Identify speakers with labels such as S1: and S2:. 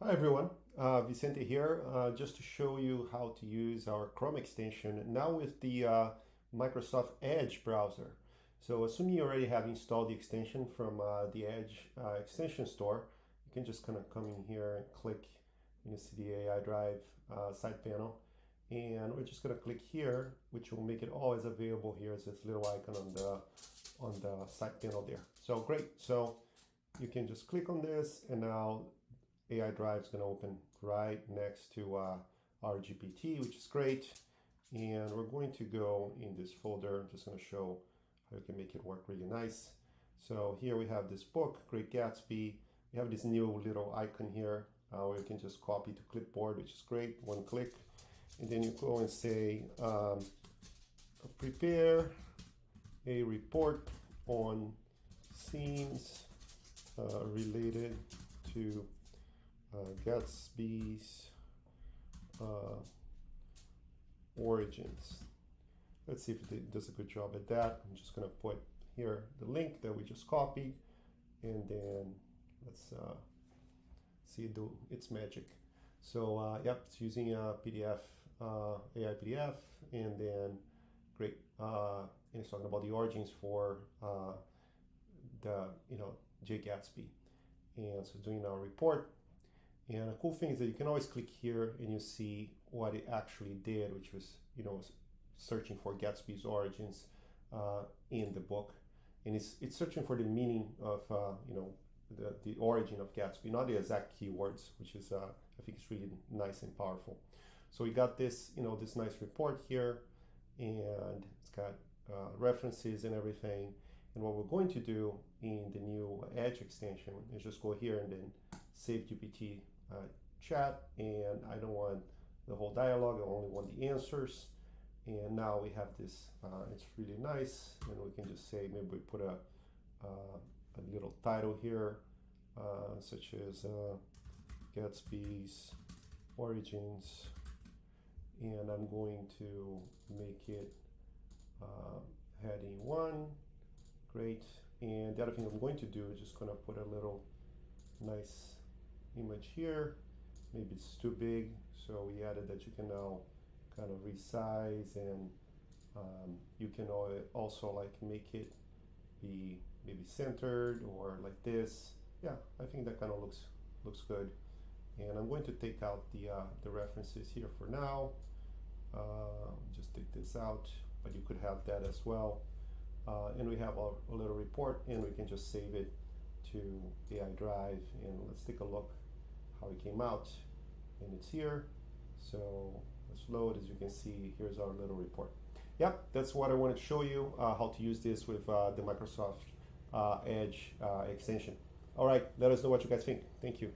S1: Hi everyone, Vicente here, just to show you how to use our Chrome extension now with the Microsoft Edge browser. So assuming you already have installed the extension from the Edge extension store, you can just kind of come in here and click, you see the AI Drive side panel, and we're just going to click here, which will make it always available here as this little icon on the side panel there. So great, so you can just click on this and now AI Drive is going to open right next to our GPT, which is great. And we're going to go in this folder. I'm just going to show how you can make it work really nice. So here we have this book, Great Gatsby. We have this new little icon here where you can just copy to clipboard, which is great. One click. And then you go and say, prepare a report on scenes related to Gatsby's origins. Let's see if it does a good job at that. I'm just going to put here the link that we just copied, and then let's see it do its magic. So yep, it's using a PDF, AI PDF, and then great. And it's talking about the origins for the J Gatsby, and so doing our report. And the cool thing is that you can always click here and you see what it actually did, which was, searching for Gatsby's origins in the book. And it's searching for the meaning of, the origin of Gatsby, not the exact keywords, which is, I think it's really nice and powerful. So we got this, this nice report here, and it's got references and everything. And what we're going to do in the new Edge extension is just go here and then save GPT chat, and I don't want the whole dialogue, I only want the answers. And now we have this, it's really nice, and we can just say, maybe we put a little title here, such as Gatsby's origins, and I'm going to make it heading 1, great. And the other thing I'm going to do is just gonna put a little nice image here. Maybe it's too big, so we added that you can now kind of resize, and you can also like make it be maybe centered or like this. Yeah, I think that kind of looks good. And I'm going to take out the references here for now. Just take this out, but you could have that as well. And we have a little report, and we can just save it to AI Drive, and let's take a look how it came out. And it's here, so let's load. As you can see, here's our little report. Yep, that's what I wanted to show you, how to use this with the Microsoft Edge extension. All right, let us know what you guys think. Thank you.